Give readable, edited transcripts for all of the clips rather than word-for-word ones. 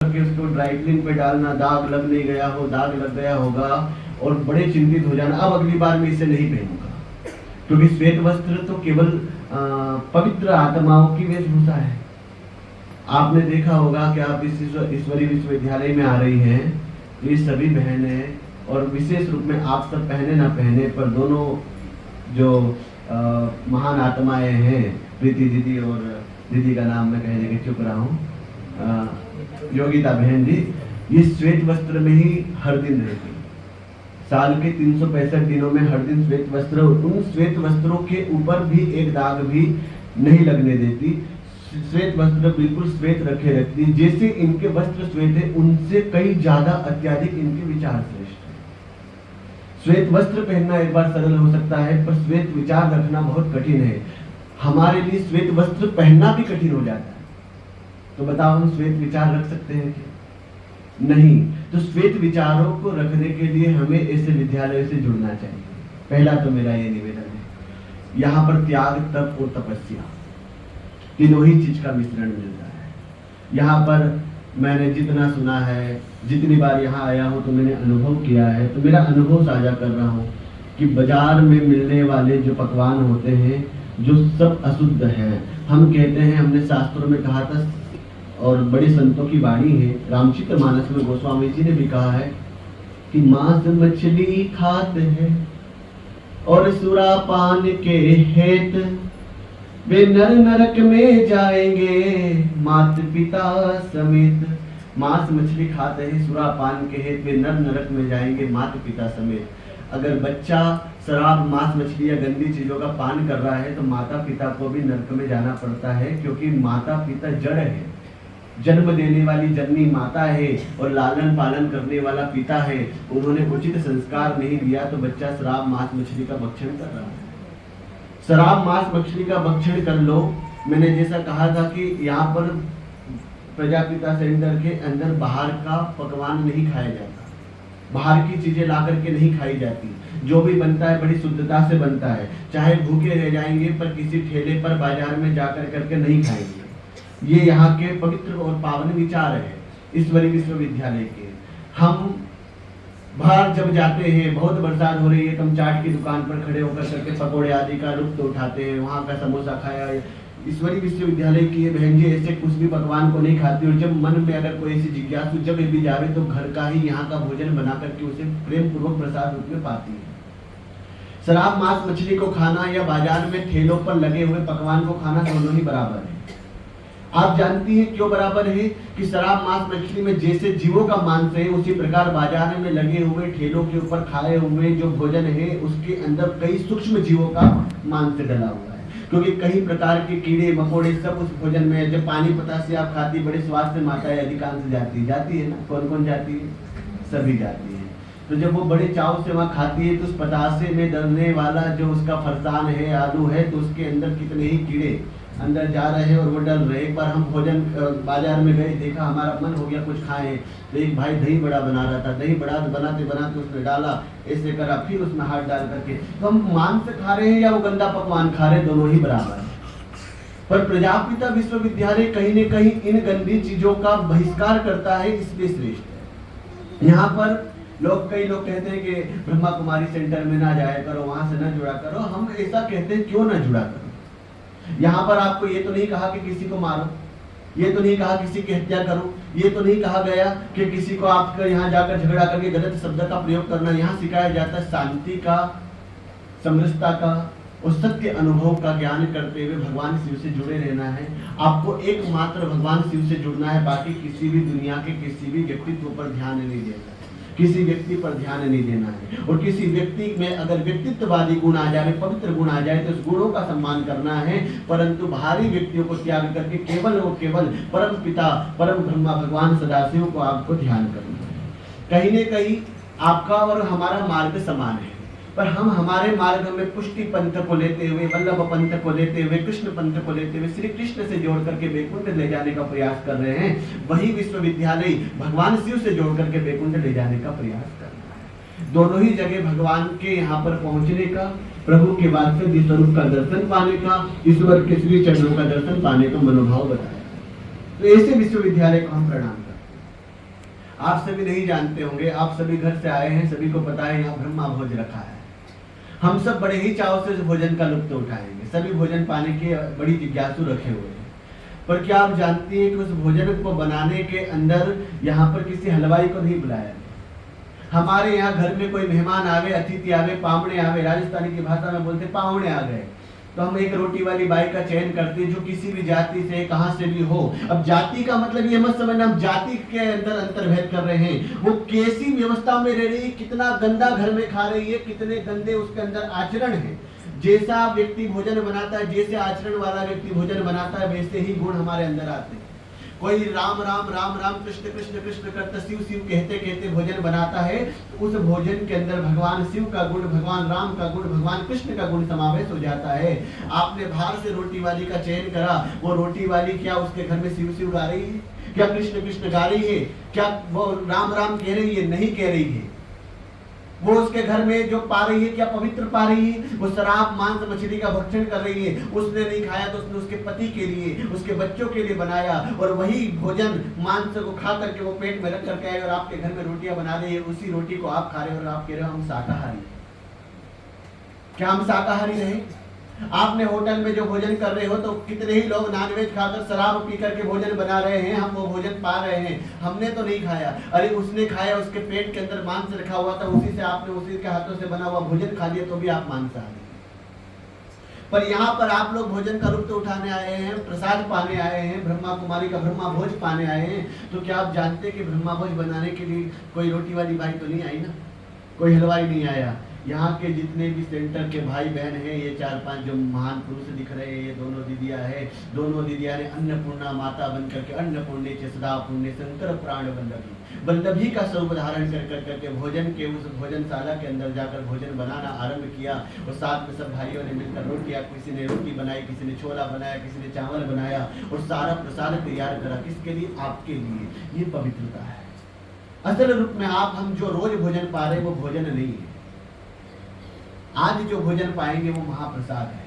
कि उसको dry clean पे डालना, दाग लग नहीं गया हो, दाग लग गया होगा और बड़े चिंतित हो जाना, अब अगली बार मैं इसे नहीं पहनूंगा। क्योंकि श्वेत वस्त्र तो केवल पवित्र आत्माओं की वेशभूषा है। आपने देखा होगा कि आप इस ईश्वरीय विश्वविद्यालय में आ रही हैं, ये सभी बहनें, और विशेष रूप में आप सब पहने ना पहने पर दोनों जो महान आत्माएं हैं, प्रीति दीदी और दीदी का नाम मैं कहने के चुप रहा हूँ, योगिता बहन जी, ये श्वेत वस्त्र में ही हर दिन रहती, साल के 365 दिनों में हर दिन श्वेत वस्त्र, उन श्वेत वस्त्रों के ऊपर भी एक दाग भी नहीं लगने देती। श्वेत वस्त्र बिल्कुल श्वेत रखे रखती। जैसे इनके वस्त्र श्वेत है, उनसे कई ज्यादा अत्यधिक इनके विचार श्रेष्ठ है। श्वेत वस्त्र पहनना एक बार सरल हो सकता है, पर श्वेत विचार रखना बहुत कठिन है। हमारे लिए श्वेत वस्त्र पहनना भी कठिन हो जाता है। तो बताओ, हम श्वेत विचार रख सकते हैं क्या? नहीं। तो श्वेत विचारों को रखने के लिए हमें ऐसे विद्यालय से जुड़ना चाहिए। पहला तो मेरा ये निवेदन है। यहाँ पर त्याग, तप और तपस्या, तीनों ही चीज का मिश्रण मिलता है। यहाँ पर मैंने जितना सुना है, जितनी बार यहाँ आया हूँ तो मैंने अनुभव किया है, तो मेरा अनुभव साझा कर रहा हूँ कि बाजार में मिलने वाले जो पकवान होते हैं, जो सब अशुद्ध है। हम कहते हैं, हमने शास्त्रों में कहा था और बड़े संतों की वाणी है, रामचरितमानस में गोस्वामी जी ने भी कहा है कि मांस मछली खाते हैं और सुरापान के हेत वे नर नरक में जाएंगे माता पिता समेत। मांस मछली खाते हैं, सुरापान के हेत वे नर नरक में जाएंगे माता पिता समेत। अगर बच्चा शराब, मांस मछली या गंदी चीजों का पान कर रहा है तो माता पिता को भी नरक में जाना पड़ता है, क्योंकि माता पिता जड़ है, जन्म देने वाली जननी माता है और लालन पालन करने वाला पिता है। उन्होंने उचित संस्कार नहीं दिया तो बच्चा शराब, मांस मछली का भक्षण कर रहा है। शराब, मांस मछली का भक्षण कर लो। मैंने जैसा कहा था कि यहाँ पर प्रजापिता सेंटर के अंदर बाहर का पकवान नहीं खाया जाता, बाहर की चीजें ला करके नहीं खाई जाती। जो भी बनता है बड़ी शुद्धता से बनता है। चाहे भूखे रह जाएंगे पर किसी ठेले पर बाजार में जाकर करके नहीं खाएंगे। ये यहाँ के पवित्र और पावन विचार है ईश्वरीय विश्वविद्यालय के। हम बाहर जब जाते हैं, बहुत बरसात हो रही है, तो हम चाट की दुकान पर खड़े होकर करके पकोड़े आदि का लुत्फ उठाते हैं, वहाँ का समोसा खाया। ईश्वरीय विश्वविद्यालय की ये बहन जी ऐसे कुछ भी पकवान को नहीं खाती, और जब मन में अगर कोई ऐसी जिज्ञासु जब भी जावे तो घर का ही यहाँ का भोजन बना करके उसे प्रेम पूर्वक प्रसाद रूप में पाती है। शराब, मांस मछली को खाना या बाजार में ठेलों पर लगे हुए पकवान को खाना दोनों ही बराबर है। आप जानती हैं क्यों बराबर है? कि शराब, मांस मछली में जैसे जीवों का मांस है, उसी प्रकार बाजार में लगे हुए ठेलों के ऊपर खाए हुए जो भोजन है, उसके अंदर कई सूक्ष्म जीवों का मांस डला हुआ है। क्योंकि कई प्रकार के कीड़े मकोड़े सब उस भोजन में। जब पानी पतासे आप खाती, बड़े स्वाद से माताएं अधिकांश जाती है ना। कौन कौन जाती है? सभी जाती है। तो जब वो बड़े चाव से वहाँ खाती है तो उस पतासे में डलने वाला जो उसका फरसान है, आलू है, तो उसके अंदर कितने ही कीड़े अंदर जा रहे हैं और वो डल रहे। एक बार हम भोजन बाजार में गए, देखा, हमारा मन हो गया कुछ खाएं, तो एक भाई दही बड़ा बना रहा था। दही बड़ा बनाते बनाते उसमें डाला, ऐसे करा, फिर उसमें हाथ डाल करके। तो हम मांस खा रहे हैं या वो गंदा पकवान खा रहे हैं, दोनों ही बराबर है। पर प्रजापिता विश्वविद्यालय कहीं न कहीं इन गंदी चीजों का बहिष्कार करता है, इसलिए श्रेष्ठ है। यहाँ पर कई लोग कहते हैं कि ब्रह्मा कुमारी सेंटर में ना जाया करो, वहां से न जुड़ा करो। हम ऐसा कहते हैं, क्यों ना जुड़ा करो? यहाँ पर आपको ये तो नहीं कहा कि किसी को मारो, ये तो नहीं कहा किसी की हत्या करो, ये तो नहीं कहा गया कि किसी को आपका यहाँ जाकर झगड़ा करके गलत शब्द का प्रयोग करना। यहाँ सिखाया जाता है शांति का, समरसता का और सत्य अनुभव का ज्ञान करते हुए भगवान शिव से जुड़े रहना है। आपको एकमात्र भगवान शिव से जुड़ना है, बाकी किसी भी दुनिया के किसी भी व्यक्तित्व पर ध्यान नहीं देना है, किसी व्यक्ति पर ध्यान नहीं देना है। और किसी व्यक्ति में अगर व्यक्तित्ववादी गुण आ जाए, पवित्र गुण आ जाए, तो उस गुणों का सम्मान करना है, परंतु बाहरी व्यक्तियों को त्याग करके केवल वो केवल परम पिता, परम ब्रह्मा भगवान सदाशिव को आपको ध्यान करना है। कहीं न कहीं आपका और हमारा मार्ग समान है, पर हम हमारे मार्ग में पुष्टि पंथ को लेते हुए, वल्लभ पंथ को लेते हुए, कृष्ण पंथ को लेते हुए श्री कृष्ण से जोड़ करके वैकुंठ ले जाने का प्रयास कर रहे हैं। वही विश्वविद्यालय भगवान शिव से जोड़ करके वैकुंठ ले जाने का प्रयास कर रहा है। दोनों ही जगह भगवान के यहाँ पर पहुंचने का, प्रभु के वात्सल्य स्वरूप का दर्शन पाने का, ईश्वर के श्री चरणों का दर्शन पाने का मनोभाव बताया। तो ऐसे विश्वविद्यालय को हम प्रणाम करते हैं। आप सभी नहीं जानते होंगे, आप सभी घर से आए हैं, सभी को पता है यहाँ ब्रह्मा भोज रखा है। हम सब बड़े ही चाव से भोजन का लुत्फ उठाएंगे, सभी भोजन पाने के बड़ी जिज्ञासु रखे हुए हैं। पर क्या आप जानती हैं कि उस भोजन को बनाने के अंदर यहाँ पर किसी हलवाई को नहीं बुलाया गया। हमारे यहाँ घर में कोई मेहमान आ गए, अतिथि आ गए, पावणे आ गए, राजस्थानी की भाषा में बोलते पावणे आ गए, तो हम एक रोटी वाली बाई का चयन करते हैं जो किसी भी जाति से कहां से भी हो। अब जाति का मतलब ये मत समझना हम जाति के अंदर अंतर्भेद कर रहे हैं, वो कैसी व्यवस्था में रह रही है, कितना गंदा घर में खा रही है, कितने गंदे उसके अंदर आचरण है। जैसा व्यक्ति भोजन बनाता है, जैसे आचरण वाला व्यक्ति भोजन बनाता है, वैसे ही गुण हमारे अंदर आते हैं। कोई राम राम राम राम कृष्ण कृष्ण कृष्ण करता शिव शिव कहते कहते भोजन बनाता है, तो उस भोजन के अंदर भगवान शिव का गुण, भगवान राम का गुण, भगवान कृष्ण का गुण समावेश हो जाता है। आपने बाहर से रोटी वाली का चयन करा, वो रोटी वाली क्या उसके घर में शिव शिव गा रही है, क्या कृष्ण कृष्ण गा रही है, क्या वो राम राम कह रही है, नहीं कह रही है। वो उसके घर में जो पा रही है क्या पवित्र पा रही है, वो शराब मांस मछली का भक्षण कर रही है। उसने नहीं खाया तो उसने उसके पति के लिए, उसके बच्चों के लिए बनाया, और वही भोजन मांस को खा करके वो पेट में रख करके आए और आपके घर में रोटियां बना रही है, उसी रोटी को आप खा रहे हो और आप कह रहे हो हम शाकाहारी। क्या हम शाकाहारी रहे? आपने होटल में जो भोजन कर रहे हो तो कितने ही लोग नॉनवेज खाकर शराब पी करके भोजन बना रहे हैं, हम वो भोजन पा रहे हैं, हमने तो नहीं खाया। अरे उसने खाया, उसके पेट के अंदर मांस रखा हुआ था, उसी से आपने उसी के हाथों से बना हुआ भोजन खा लिया, तो भी आप मांसाहारी। पर यहाँ पर आप लोग भोजन का लुत्फ उठाने आए हैं, प्रसाद पाने आए हैं, ब्रह्मा कुमारी का ब्रह्मा भोज पाने आए हैं, तो क्या आप जानते हैं कि ब्रह्मा भोज बनाने के लिए कोई रोटी वाली बाई तो नहीं आई ना, कोई हलवाई नहीं आया। यहाँ के जितने भी सेंटर के भाई बहन हैं, ये 4-5 जो महान पुरुष दिख रहे हैं, ये दोनों दीदियाँ हैं, दोनों दीदियाँ ने अन्नपूर्णा माता बनकर के अन्नपूर्णे च सदा पुण्य शंकर प्राण वल्लभी, वल्लभी का स्वरूप धारण कर करके भोजन के उस भोजनशाला के अंदर जाकर भोजन बनाना आरंभ किया। और साथ में सब भाइयों ने मिलकर रोटियाँ, किसी ने रोटी बनाई, किसी ने छोला बनाया, किसी ने चावल बनाया, और सारा प्रसाद तैयार करा। किसके लिए? आपके लिए। ये पवित्रता है। असल रूप में आप हम जो रोज भोजन पा रहे हैं वो भोजन नहीं है। आज जो भोजन पाएंगे वो महाप्रसाद है,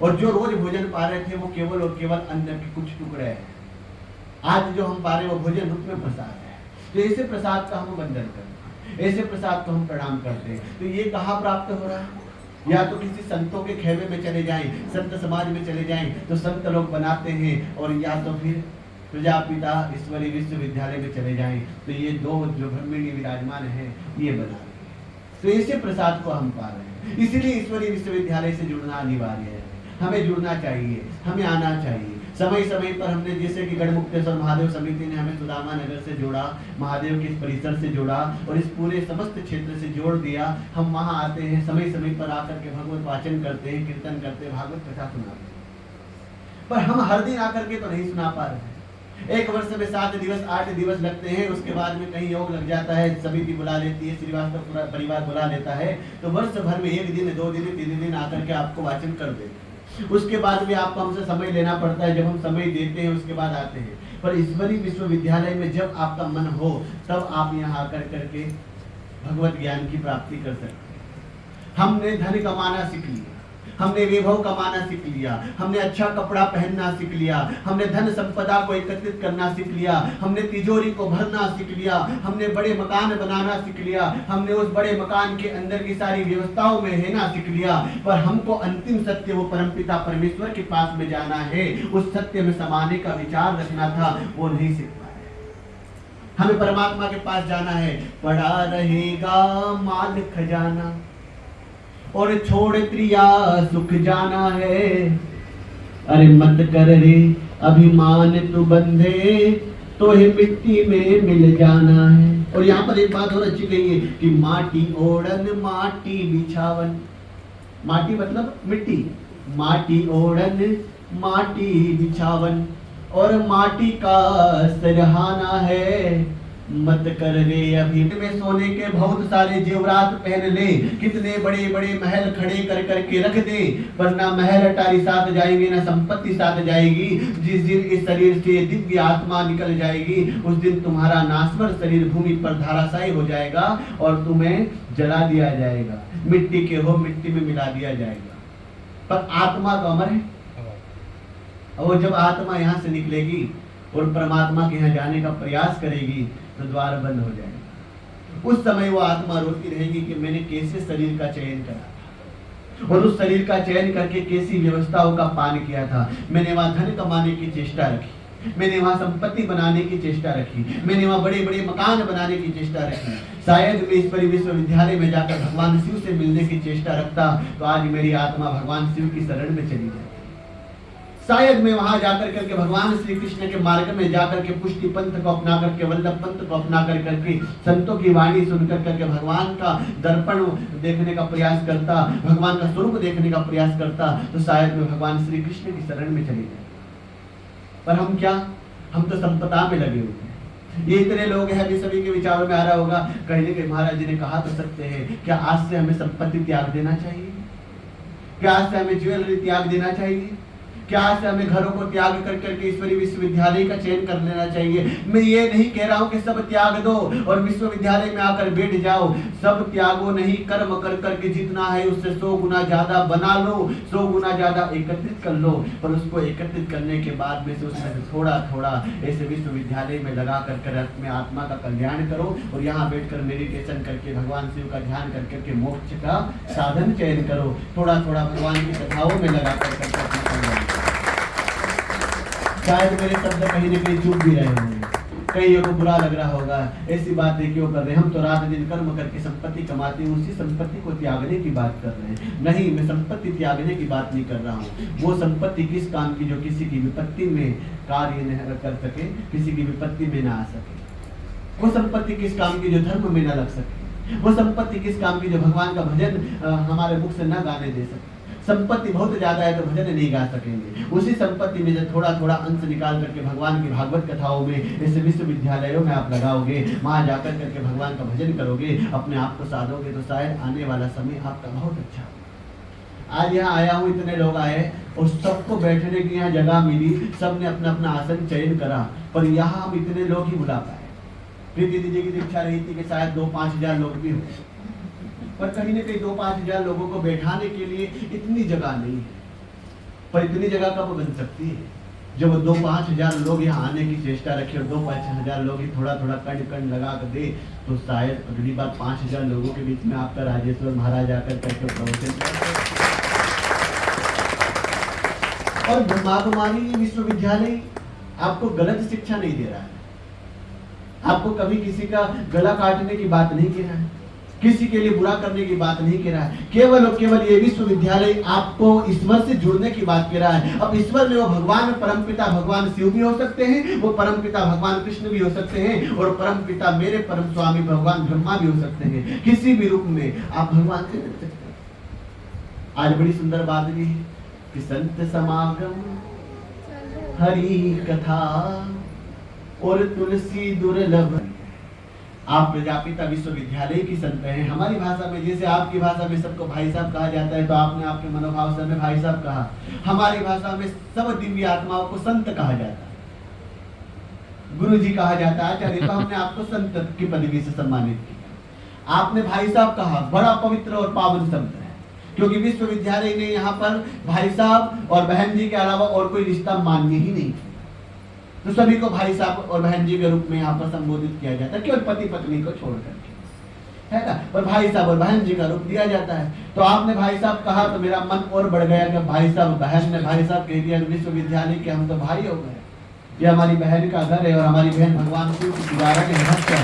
और जो रोज भोजन पा रहे थे वो केवल और केवल अन्न के कुछ टुकड़े हैं। आज जो हम पा रहे हैं वो भोजन रूप में प्रसाद है। तो ऐसे प्रसाद का हम वंदन करते हैं, ऐसे प्रसाद को हम प्रणाम करते हैं। तो ये कहाँ प्राप्त हो रहा है? या तो किसी संतों के खेमे में चले जाएं, संत समाज में चले जाएं तो संत लोग बनाते हैं, और या तो फिर प्रजापिता ईश्वरीय विश्वविद्यालय में चले जाएं तो ये दो जो ब्रह्मणी विराजमान है ये बना रहे हैं। तो ऐसे प्रसाद को हम पा रहे हैं। इसलिए ईश्वरीय विश्वविद्यालय से जुड़ना अनिवार्य है। हमें जुड़ना चाहिए, हमें आना चाहिए। समय समय पर हमने जैसे कि गढ़मुक्तेश्वर महादेव समिति ने हमें सुदामा नगर से जोड़ा, महादेव के इस परिसर से जोड़ा, और इस पूरे समस्त क्षेत्र से जोड़ दिया। हम वहाँ आते हैं, समय समय पर आकर के भगवत वाचन करते हैं, कीर्तन करते हैं, भागवत कथा सुनाते हैं। पर हम हर दिन आकर के तो नहीं सुना पा रहे हैं। एक वर्ष में 7 दिवस 8 दिवस लगते हैं, उसके बाद में कहीं योग लग जाता है, समिति बुला लेती है, श्रीवास्तव पूरा परिवार बुला लेता है, तो वर्ष भर में 1 दिन 2 दिन 3 दिन आकर के आपको वाचन कर देते हैं। उसके बाद भी आपको हमसे समय लेना पड़ता है। जब हम समय देते हैं उसके बाद आते हैं। पर ईश्वरीय विश्वविद्यालय में जब आपका मन हो तब आप यहाँ आकर करके भगवत ज्ञान की प्राप्ति कर सकते हैं। हमने धन कमाना सीख लिया, हमने वैभव कमाना सीख लिया, हमने अच्छा कपड़ा पहनना सीख लिया, हमने धन संपदा को एकत्रित करना सीख लिया, हमने तिजोरी को भरना सीख लिया, हमने बड़े मकान बनाना सीख लिया, हमने उस बड़े मकान के अंदर की सारी व्यवस्थाओं में रहना सीख लिया। पर हमको अंतिम सत्य वो परमपिता परमेश्वर के पास में जाना है, उस सत्य में समाने का विचार रखना था, वो नहीं सीख पाए। हमें परमात्मा के पास जाना है। पड़ा रहेगा माल खजाना और छोड़ त्रिया सुख जाना है। अरे मत कर रे अभिमान तू बंधे, तो ही मिट्टी में मिल जाना है। और यहाँ पर एक बात और अच्छी कही है कि माटी ओढ़न माटी बिछावन। माटी मतलब मिट्टी, माटी ओढ़न माटी बिछावन, और माटी का सरहाना है। मत कर रे अभी में सोने के बहुत सारे जेवरात पहन ले, कितने बड़े बड़े महल खड़े कर करके रख दे, वरना महल अटारी साथ जाएंगे ना संपत्ति साथ जाएगी। जिस दिन इस शरीर से दिव्य आत्मा निकल जाएगी उस दिन तुम्हारा नासवर शरीर भूमि पर धराशायी हो जाएगा और तुम्हें जला दिया जाएगा। मिट्टी के हो मिट्टी में मिला दिया जाएगा, पर आत्मा तो अमर है। और जब आत्मा यहाँ से निकलेगी और परमात्मा के यहाँ जाने का प्रयास करेगी तो द्वार बंद हो जाएगा। उस समय वो आत्मा रोती रहेगी कि मैंने कैसे शरीर का चयन करा था और उस शरीर का चयन करके कैसी व्यवस्थाओं का पान किया था। मैंने वहां धन कमाने की चेष्टा रखी, मैंने वहां संपत्ति बनाने की चेष्टा रखी, मैंने वहां बड़े बड़े मकान बनाने की चेष्टा रखी। शायद मैं इस परि विश्वविद्यालय में जाकर भगवान शिव से मिलने की चेष्टा रखता तो आज मेरी आत्मा भगवान शिव की शरण में चली जाती। शायद मैं वहां जाकर करके भगवान श्री कृष्ण के मार्ग में जाकर के पुष्टि पंथ को अपना करके, वल्लभ पंथ को अपना कर करके, संतों की वाणी सुनकर करके भगवान का दर्पण देखने का प्रयास करता, भगवान का स्वरूप देखने का प्रयास करता तो शायद मैं भगवान श्री कृष्ण की शरण में चली जाती। पर हम क्या, हम तो संपदा में लगे हुए हैं। ये इतने लोग हैं, अभी सभी के विचारों में आ रहा होगा कहीं ना कहीं महाराज जी ने कहा तो सत्य है, क्या आज से हमें संपत्ति त्याग देना चाहिए? क्या आज से हमें ज्वेलरी त्याग देना चाहिए? क्या आज से हमें घरों को त्याग कर करके ईश्वरीय विश्वविद्यालय का चयन कर लेना चाहिए? मैं ये नहीं कह रहा हूँ कि सब त्याग दो और विश्वविद्यालय में आकर बैठ जाओ, सब त्यागो नहीं, कर्म कर करके जितना है उससे 100 गुना ज्यादा बना लो, 100 गुना ज्यादा एकत्रित कर लो। पर उसको एकत्रित करने के बाद में से उसमें से थोड़ा थोड़ा ऐसे विश्वविद्यालय में लगा कर अपने आत्मा का कल्याण करो और यहाँ बैठकर मेडिटेशन करके भगवान शिव का ध्यान कर करके मोक्ष का साधन चयन करो। थोड़ा थोड़ा भगवान की कथाओं में लगा कर शायद मेरे शब्द कहीं न कहीं चुप भी रहे होंगे, कईयों को बुरा लग रहा होगा, ऐसी बातें क्यों कर रहे हैं, हम तो रात दिन कर्म करके संपत्ति कमाते हैं, उसी संपत्ति को त्यागने की बात कर रहे हैं। नहीं, मैं संपत्ति त्यागने की बात नहीं कर रहा हूँ। वो संपत्ति किस काम की जो किसी की विपत्ति में कार्य न कर सके, किसी की विपत्ति में ना आ सके। वो संपत्ति किस काम की जो धर्म में न लग सके। वो संपत्ति किस काम की जो भगवान का भजन हमारे मुख से न गाने दे सके। संपत्ति बहुत ज्यादा है तो भजन नहीं गा सकेंगे। उसी संपत्ति में जो थोड़ा थोड़ा अंश निकाल करके भगवान की भागवत कथाओं में, ऐसे विश्वविद्यालयों में आप लगाओगे, वहां जाकर करके भगवान का भजन करोगे, अपने आप को साधोगे तो शायद आने वाला समय आपका बहुत अच्छा होगा। आज यहाँ आया हूँ, इतने लोग आए और सबको बैठने की यहाँ जगह मिली, सबने अपना अपना आसन चयन करा, पर यहाँ हम इतने लोग ही बुला पाए। प्रीति दीदी की इच्छा रही थी कि शायद 2-5 हजार लोग भी हो, पर कहीं न कहीं 2-5 हजार लोगों को बैठाने के लिए इतनी जगह नहीं है। पर इतनी जगह कब बन सकती है? जब 2-5 हजार लोग यहाँ आने की चेष्टा रखे और 2-5 हजार लोग ही थोड़ा थोड़ा कण लगा कर दे तो शायद अगली बार 5 हजार लोगों के बीच में आपका राजेश्वर महाराज आकर करके प्रवचन। और ब्रह्मा कुमारी विश्वविद्यालय आपको गलत शिक्षा नहीं दे रहा है, आपको कभी किसी का गला काटने की बात नहीं कह रहा है, किसी के लिए बुरा करने की बात नहीं कह रहा है। केवल और केवल ये विश्वविद्यालय आपको ईश्वर से जुड़ने की बात कह रहा है। अब ईश्वर में वो भगवान परमपिता भगवान शिव भी हो सकते हैं, वो परमपिता भगवान कृष्ण भी हो सकते हैं और परमपिता मेरे परम स्वामी भगवान ब्रह्मा भी हो सकते हैं। किसी भी रूप में आप भगवान से मिल सकते हैं। आज बड़ी सुंदर बात भी है कि संत समागम हरि कथा और तुलसी दुर्लभ। आप प्रजापिता विश्वविद्यालय की संत हैं। हमारी भाषा में, जैसे आपकी भाषा में सबको भाई साहब कहा जाता है, तो आपने आपके मनोभाव से हमें भाई साहब कहा। हमारी भाषा में सब दिव्य आत्माओं को संत कहा जाता है, गुरु जी कहा जाता है, आचार्य, तो हमने आपको संत की पदवी से सम्मानित किया। आपने भाई साहब कहा, बड़ा पवित्र और पावन शब्द है, क्योंकि विश्वविद्यालय ने यहाँ पर भाई साहब और बहन जी के अलावा और कोई रिश्ता मान्य ही नहीं, तो सभी को भाई साहब और बहन जी के रूप में यहाँ पर संबोधित किया जाता है, केवल पति पत्नी को छोड़ करके, है ना। पर भाई साहब और बहन जी का रूप दिया जाता है। तो आपने भाई साहब कहा तो मेरा मन और बढ़ गया कि भाई साहब, बहन ने भाई साहब कह दिया विश्वविद्यालय के, हम तो भाई हो गए। ये हमारी बहन का घर है और हमारी बहन भगवान शिव की दीवारा के भक्त है,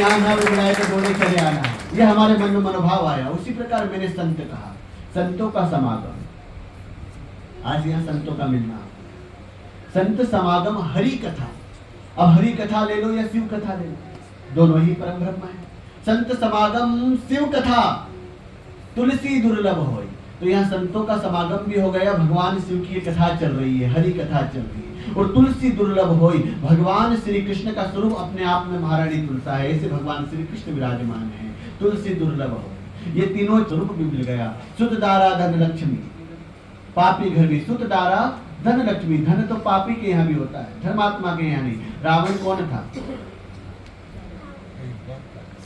यहाँ ना बुलाए तो दोनों चले आना है, ये हमारे मन में मनोभाव आया। उसी प्रकार मैंने संत कहा, संतों का समागम। आज यहाँ संतों का मिलना, संत समागम हरि कथा। अब हरि कथा ले लो या शिव कथा ले लो, दोनों ही परम ब्रह्म है। संत समागम शिव कथा तुलसी दुर्लभ होय, तो यहाँ संतों का समागम भी हो गया, भगवान शिव की कथा चल रही है, हरि कथा चल रही है। और तुलसी दुर्लभ होय, भगवान श्री कृष्ण का स्वरूप अपने आप में महारानी तुलसा है, ऐसे भगवान श्री कृष्ण विराजमान है। तुलसी दुर्लभ होय, ये तीनों स्वरूप भी मिल गया। सुत दारा धन लक्ष्मी, पापी घर भी सुत दारा धन लक्ष्मी। धन तो पापी के यहाँ भी होता है, धर्मात्मा के यहाँ नहीं। रावण कौन था?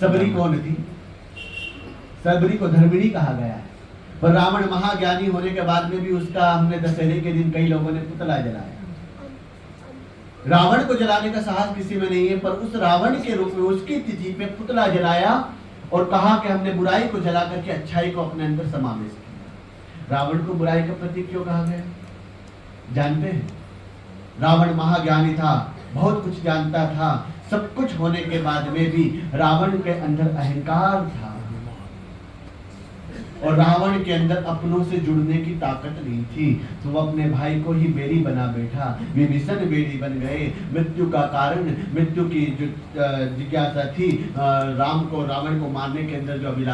सबरी कौन थी? सबरी को धर्मिणी कहा गया है, पर रावण महाज्ञानी होने के बाद में भी उसका हमने दशहरे के दिन कई लोगों ने पुतला जलाया। रावण को जलाने का साहस किसी में नहीं है, पर उस रावण के रूप में उसकी तिथि पे पुतला जलाया और कहा कि हमने बुराई को जला करके अच्छाई को अपने अंदर समावेश किया। रावण को बुराई का प्रतीक क्यों कहा गया जानते हैं? रावण महाज्ञानी था, बहुत कुछ जानता था, सब कुछ होने के बाद में भी रावण के अंदर अहंकार था और रावण के अंदर अपनों से जुड़ने की ताकत नहीं थी, तो वो अपने भाई को ही बेरी बना बैठा। विभीषण बेरी बन गए। मृत्यु का कारण, मृत्यु की जो जिज्ञासा थी, राम को, रावण को मारने के अंदर जो अभिलाषा